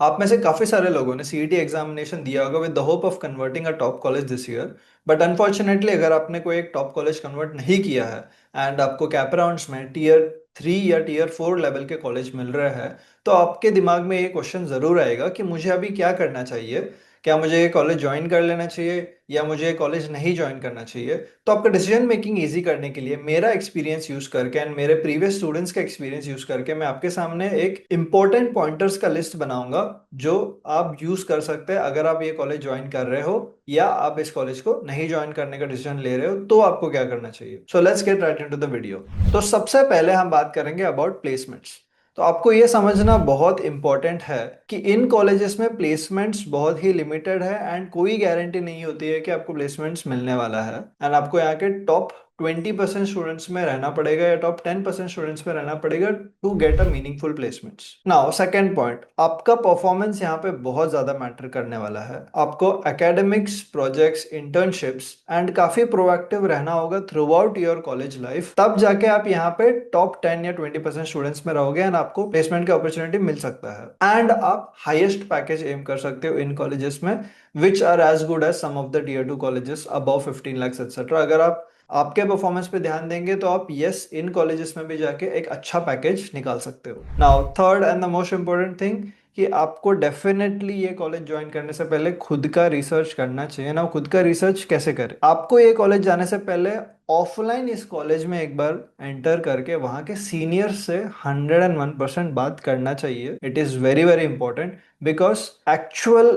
आप में से काफी सारे लोगों ने सीईटी एग्जामिनेशन दिया होगा with the hope of converting a top college this year. But unfortunately अगर आपने कोई एक टॉप कॉलेज कन्वर्ट नहीं किया है एंड आपको कैप राउंड्स में टीयर 3 या टीयर 4 लेवल के कॉलेज मिल रहे हैं, तो आपके दिमाग में ये क्वेश्चन जरूर आएगा कि मुझे अभी क्या करना चाहिए। क्या मुझे ये कॉलेज ज्वाइन कर लेना चाहिए या मुझे ये कॉलेज नहीं ज्वाइन करना चाहिए। तो आपका डिसीजन मेकिंग इजी करने के लिए मेरा एक्सपीरियंस यूज करके एंड मेरे प्रीवियस स्टूडेंट्स का एक्सपीरियंस यूज करके मैं आपके सामने एक इंपॉर्टेंट पॉइंटर्स का लिस्ट बनाऊंगा जो आप यूज कर सकते हैं अगर आप ये कॉलेज ज्वाइन कर रहे हो या आप इस कॉलेज को नहीं ज्वाइन करने का डिसीजन ले रहे हो तो आपको क्या करना चाहिए। So let's get right into the video. तो सबसे पहले हम बात करेंगे अबाउट प्लेसमेंट्स। तो आपको ये समझना बहुत इंपॉर्टेंट है कि इन कॉलेजेस में प्लेसमेंट्स बहुत ही लिमिटेड है एंड कोई गारंटी नहीं होती है कि आपको प्लेसमेंट्स मिलने वाला है। एंड आपको यहाँ के टॉप 20% स्टूडेंट्स में रहना पड़ेगा या टॉप 10% स्टूडेंट्स में रहना पड़ेगा to get a meaningful placements. Now second point, आपका परफॉर्मेंस यहाँ पे बहुत ज्यादा मैटर करने वाला है। आपको एकेडमिक्स, प्रोजेक्ट्स, इंटर्नशिप्स एंड काफी प्रोएक्टिव रहना होगा throughout your college life, तब जाके आप यहाँ पे टॉप 10 या 20% स्टूडेंट्स में रहोगे एंड आपको प्लेसमेंट की अपॉर्चुनिटी मिल सकता है। एंड आप हाईएस्ट पैकेज एम कर सकते हो इन कॉलेजेस में which are as good as some of the tier 2 colleges above 15 lakhs etcetera. अगर आप आपके परफॉर्मेंस पे ध्यान देंगे तो आप यस इन कॉलेजेस में भी जाके एक अच्छा पैकेज निकाल सकते हो। Now third and the most important thing कि आपको डेफिनेटली ये कॉलेज ज्वाइन करने से पहले खुद का रिसर्च करना चाहिए ना। खुद का रिसर्च कैसे करें? आपको ये कॉलेज जाने से पहले ऑफलाइन इस कॉलेज में एक बार एंटर करके वहां के सीनियर से 101% बात करना चाहिए। It is very very important because actual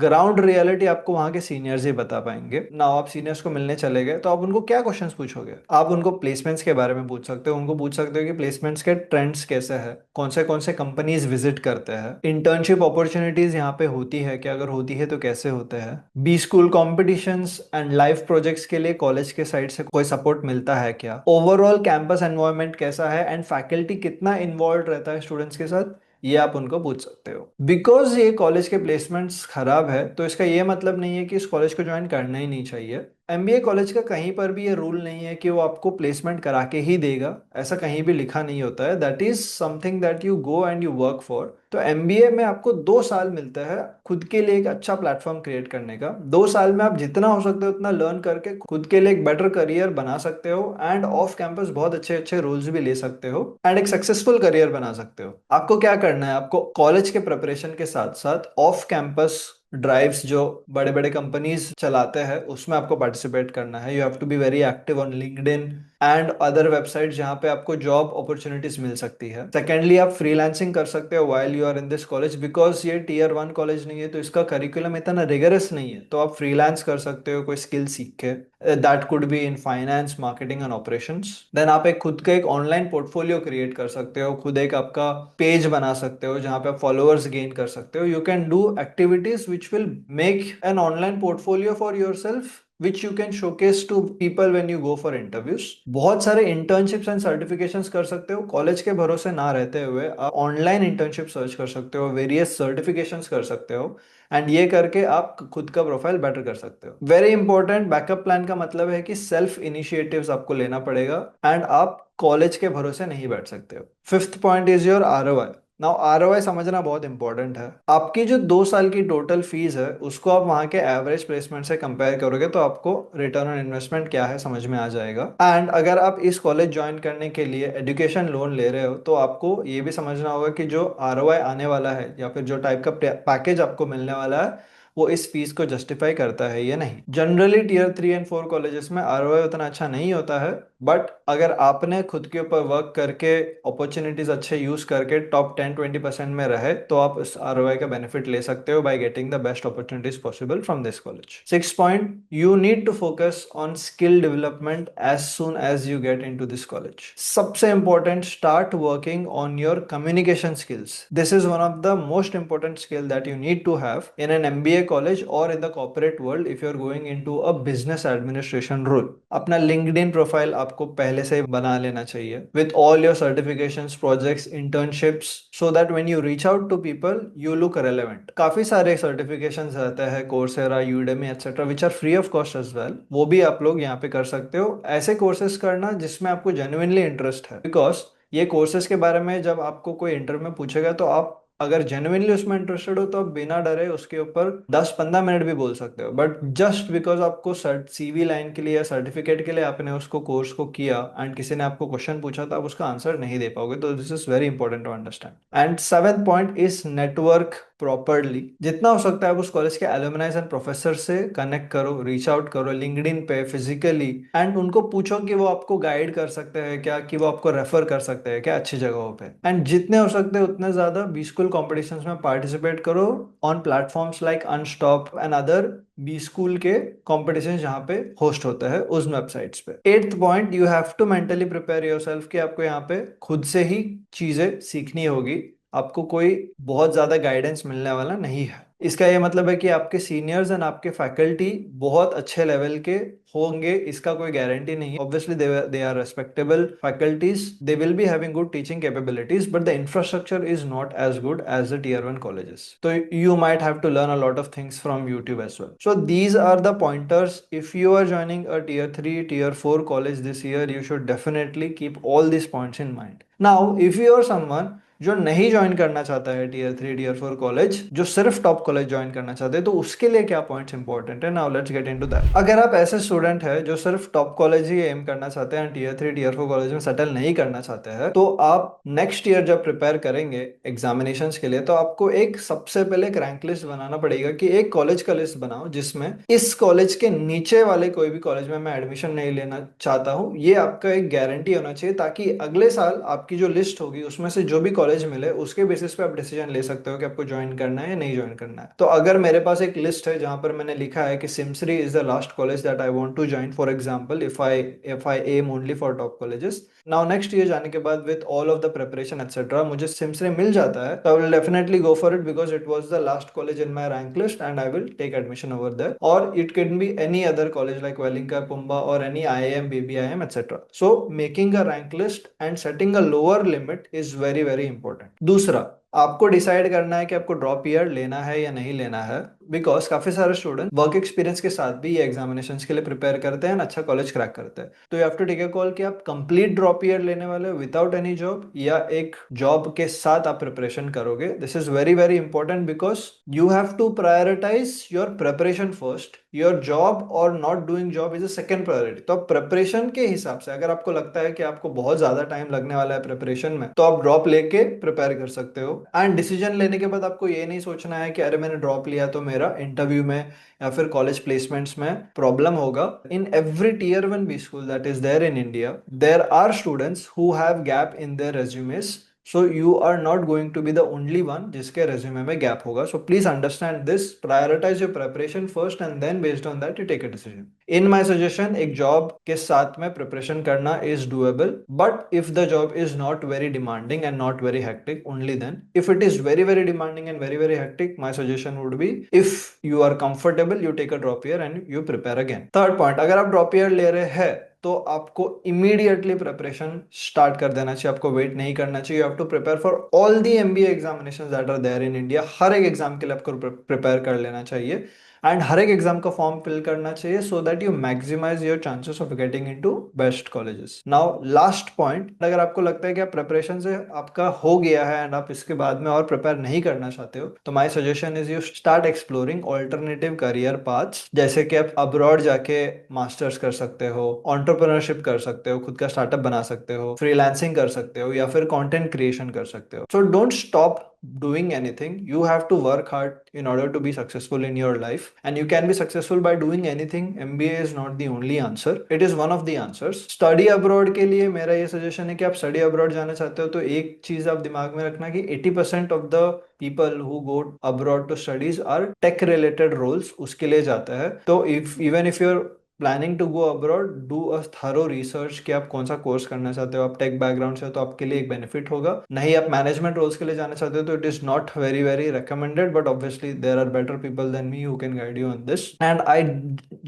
ground reality आपको वहां के सीनियर्स ही बता पाएंगे ना। आप सीनियर्स को मिलने चले गए तो आप उनको क्या क्वेश्चंस पूछोगे? आप उनको प्लेसमेंट्स के बारे में पूछ सकते हो। उनको पूछ सकते हो कि प्लेसमेंट्स के ट्रेंड्स कैसे हैं, कौन से कंपनीज विजिट करते हैं, इंटर्नशिप अपॉर्चुनिटीज यहाँ पे होती है क्या, अगर होती है तो कैसे होते हैं, B school competitions and live projects के लिए कॉलेज के साइड से कोई सपोर्ट मिलता है क्या, ओवरऑल कैंपस एनवायरनमेंट कैसा है एंड फैकल्टी कितना इन्वॉल्व रहता है स्टूडेंट्स के साथ, ये आप उनको पूछ सकते हो। बिकॉज ये कॉलेज के प्लेसमेंट्स खराब है तो इसका ये मतलब नहीं है कि इस कॉलेज को ज्वाइन करना ही नहीं चाहिए। एमबीए कॉलेज का कहीं पर भी ये रूल नहीं है कि वो आपको प्लेसमेंट करा के ही देगा। ऐसा कहीं भी लिखा नहीं होता है। That is something that you go and you work for. तो एमबीए में आपको 2 साल मिलता है खुद के लिए एक अच्छा प्लेटफॉर्म क्रिएट करने का। 2 साल में आप जितना हो सकता है उतना लर्न करके खुद के लिए एक बेटर करियर बना सकते हो एंड ऑफ कैंपस बहुत अच्छे अच्छे रोल्स भी ले सकते हो एंड एक सक्सेसफुल करियर बना सकते हो। आपको क्या करना है? आपको कॉलेज के प्रिपरेशन के साथ साथ ऑफ कैंपस ड्राइव्स जो बड़े बड़े कंपनीज चलाते हैं उसमें आपको पार्टिसिपेट करना है। You have to be very active on LinkedIn and other website जहां पे आपको जॉब अपॉर्चुनिटीज मिल सकती है। सेकेंडली, आप फ्रीलांसिंग कर सकते हो while you are in this college because ये टीयर 1 कॉलेज नहीं है तो इसका करिकुलम इतना रिगरस नहीं है। तो आप फ्रीलांस कर सकते हो कोई स्किल सीख के। That could be in finance, marketing and operations. Then आप एक खुद का एक ऑनलाइन पोर्टफोलियो क्रिएट कर सकते हो। खुद एक आपका पेज बना सकते हो जहां पे आप फॉलोअर्स गेन कर सकते हो। You can do activities which will make an online portfolio for your self which you can showcase to people when you go for interviews। बहुत सारे internships and certifications कर सकते हो। कॉलेज के भरोसे ना रहते हुए आप ऑनलाइन इंटर्नशिप सर्च कर सकते हो, वेरियस सर्टिफिकेशंस कर सकते हो एंड ये करके आप खुद का प्रोफाइल बेटर कर सकते हो। वेरी इंपॉर्टेंट, बैकअप प्लान का मतलब है कि सेल्फ इनिशिएटिव्स आपको लेना पड़ेगा एंड आप कॉलेज के भरोसे नहीं बैठ सकते हो। Fifth point is your ROI. Now ROI समझना बहुत इंपॉर्टेंट है। आपकी जो 2 साल की टोटल फीस है उसको आप वहां के एवरेज प्लेसमेंट से कंपेयर करोगे तो आपको रिटर्न ऑन इन्वेस्टमेंट क्या है समझ में आ जाएगा। एंड अगर आप इस कॉलेज ज्वाइन करने के लिए एजुकेशन लोन ले रहे हो तो आपको ये भी समझना होगा कि जो आरओआई आने वाला है या फिर जो टाइप का पैकेज आपको मिलने वाला है वो इस फीस को जस्टिफाई करता है या नहीं। जनरली टीयर 3 एंड 4 कॉलेजेस में आरओआई उतना अच्छा नहीं होता है। बट अगर आपने खुद के ऊपर वर्क करके अपॉर्चुनिटीज अच्छे यूज करके टॉप 10-20% में रहे तो आप इस आरओआई का बेनिफिट ले सकते हो by getting the best opportunities possible from this college. Six point, you need to focus on skill development as soon as you get into this college. सबसे important, start working on your communication skills. This is one of the most important skill that you need to have in an MBA college और in the corporate world if you are going into a business administration role. अपना LinkedIn profile आपको पहले से बना लेना चाहिए with all your certifications, projects, internships so that when you reach out to people you look relevant. काफी सारे certifications रहते हैं, Coursera, Udemy etcetera which are free of cost as well. वो भी आप लोग यहाँ पे कर सकते हो। ऐसे कोर्सेज करना जिसमें आपको जेन्युइनली इंटरेस्ट है बिकॉज ये कोर्सेज के बारे में जब आपको कोई इंटरव्यू में पूछेगा तो आप अगर जेन्युइनली उसमें इंटरेस्टेड हो तो आप बिना डरे उसके ऊपर 10-15 मिनट भी बोल सकते हो, बट जस्ट बिकॉज आपको सीवी लाइन के लिए या सर्टिफिकेट के लिए आपने उसको कोर्स को किया एंड किसी ने आपको क्वेश्चन पूछा तो आप उसका आंसर नहीं दे पाओगे, तो this is very important to understand. And seventh point is network properly. जितना हो सकता है आप उस कॉलेज के एलुमनाइज एंड प्रोफेसर से कनेक्ट करो, रीच आउट करो लिंक्डइन पे फिजिकली, एंड उनको पूछो कि वो आपको गाइड कर सकते हैं क्या, कि वो आपको रेफर कर सकते हैं क्या अच्छी जगहों पे। एंड जितने हो सकते हैं उतने ज्यादा बी स्कूल कॉम्पिटिशन्स में पार्टिसिपेट करो on platforms like Unstop and other B school के कॉम्पिटिशन जहाँ पे होस्ट होते हैं उस वेबसाइट्स पे। Eighth point, you have to mentally prepare yourself कि आपको यहाँ पे खुद से ही चीजें सीखनी होगी, आपको कोई बहुत ज्यादा गाइडेंस मिलने वाला नहीं है। इसका ये मतलब है कि आपके सीनियर्स एंड आपके फैकल्टी बहुत अच्छे लेवल के होंगे, इसका कोई गारंटी नहीं है। Obviously they are respectable faculties, they will be having good teaching capabilities, but the infrastructure is not as good as the tier 1 colleges, तो you might have to learn a lot of things from YouTube as well. So these are the pointers. If you are joining a tier 3 tier 4 college this year, you should definitely keep all these points in mind. Now if you are someone जो नहीं join करना चाहता है tier 3 tier 4 college, जो सिर्फ top college join करना चाहते हैं, तो उसके लिए क्या पॉइंट्स इंपॉर्टेंट है, now let's get into that. अगर आप ऐसे स्टूडेंट है जो सिर्फ टॉप कॉलेज ही एम करना चाहते हैं, टीयर 3 टीयर 4 कॉलेज में सेटल नहीं करना चाहते हैं, तो आप नेक्स्ट ईयर जब प्रिपेयर करेंगे एग्जामिनेशंस के लिए, तो आपको एक सबसे पहले एक रैंक लिस्ट बनाना पड़ेगा कि एक कॉलेज का लिस्ट बनाओ जिसमें इस कॉलेज के नीचे वाले कोई भी कॉलेज में मैं एडमिशन नहीं लेना चाहता हूँ, ये आपका एक गारंटी होना चाहिए, ताकि अगले साल आपकी जो लिस्ट होगी उसमें से जो भी कॉलेज मिले उसके बेसिस पे आप डिसीजन ले सकते हो कि आपको ज्वाइन करना है या नहीं ज्वाइन करना है। तो अगर मेरे पास एक लिस्ट है जहां पर मैंने लिखा है कि SIMSR is the last college that I want to join, for example if I am only for top colleges, now next year जाने के बाद with all of the preparation etcetera मुझे सिमसरी मिल जाता है, तो I will definitely go for it because it was the last college in my rank list and I will take admission over there, और it can be any other college like Welingkar, PUMBA और any IIM, BBIM etcetera. So making a rank list and setting a lower limit is very very important. दूसरा, आपको decide करना है कि आपको drop year लेना है या नहीं लेना है, बिकॉज काफी सारे स्टूडेंट वर्क एक्सपीरियंस के साथ भी ये एग्जामिनेशन के लिए प्रिपेयर करते हैं, अच्छा कॉलेज क्रैक करते हैं। तो you have to take a call कि आप कंप्लीट ड्रॉप ईयर लेने वाले हो विदाउट एनी जॉब, या एक जॉब के साथ आप प्रिपरेशन करोगे। This is very very important because you have to prioritise your preparation first, your job और not doing job is a second priority. तो आप प्रिपरेशन के हिसाब से, अगर आपको लगता है कि आपको बहुत ज्यादा टाइम लगने वाला है प्रिपरेशन में, तो आप ड्रॉप लेके प्रिपेयर कर सकते हो। एंड डिसीजन लेने के बाद आपको ये नहीं सोचना है कि अरे मैंने ड्रॉप लिया तो मेरा इंटरव्यू में या फिर कॉलेज प्लेसमेंट्स में प्रॉब्लम होगा। In every tier 1 B school that is there in India, there are students who have gap in their resumes, so you are not going to be the only one जिसके resume में gap होगा। So please understand this, prioritize your preparation first and then based on that you take a decision. In my suggestion, एक job के साथ में preparation करना is doable, but if the job is not very demanding and not very hectic, only then. If it is very very demanding and very very hectic, my suggestion would be, if you are comfortable, you take a drop year and you prepare again. Third point, अगर आप drop year ले रहे हैं तो आपको immediately preparation start कर देना चाहिए, आपको वेट नहीं करना चाहिए। You have to prepare for all the MBA examinations that are there in India. हर एक एग्जाम के लिए आपको प्रिपेयर कर लेना चाहिए एंड हर एक एग्जाम का फॉर्म फिल करना चाहिए, so that you maximise your chances of getting into best colleges. Now last point, अगर आपको लगता है कि आप प्रिपरेशन से आपका हो गया है एंड आप इसके बाद में और प्रिपेयर नहीं करना चाहते हो, तो my suggestion is you start exploring alternative career paths, जैसे कि आप अब्रॉड जाके मास्टर्स कर सकते हो, एंटरप्रेन्योरशिप कर सकते हो, खुद का स्टार्टअप बना सकते हो, फ्रीलांसिंग कर सकते हो, या फिर कंटेंट क्रिएशन कर सकते हो। So don't stop doing anything. You have to work hard in order to be successful in your life, and you can be successful by doing anything. MBA is not the only answer, it is one of the answers. Study abroad के लिए मेरा ये suggestion है कि आप study abroad जाना चाहते हो तो एक चीज आप दिमाग में रखना कि 80% of the people who go abroad to studies are tech related roles, उसके लिए जाता है। तो if even if you're planning to go abroad, do a thorough research कि आप कौन सा कोर्स करना चाहते हो। आप टेक बैकग्राउंड से हो तो आपके लिए एक बेनिफिट होगा, नहीं आप मैनेजमेंट रोल्स के लिए जाना चाहते हो तो it is not very very recommended, but obviously there are better people than me who can guide you on this. And I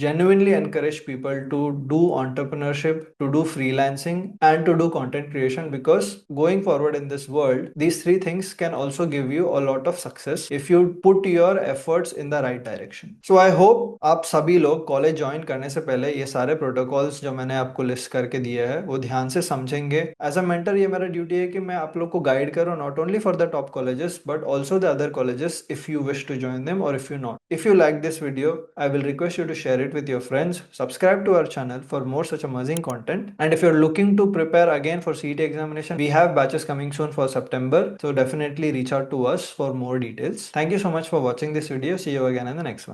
genuinely encourage people to do entrepreneurship, to do freelancing, and to do content creation, because going forward in this world, these three things can also give you a lot of success if you put your efforts in the right direction. So I hope आप सभी लोग college join करने से पहले ये सारे protocols जो मैंने आपको लिस्ट करके दिए हैं वो ध्यान से समझेंगे। एज अ मेंटर ये मेरा ड्यूटी है कि मैं आप लोग को गाइड करूँ, not only for the top colleges but also the other colleges if you wish to join them or if you not. If you like this video, I will request you to share it with your friends. Subscribe to our channel for more such amazing content. And if you're looking to prepare again for CET examination, we have batches coming soon for September. So definitely reach out to us for more details. Thank you so much for watching this video. See you again in the next one.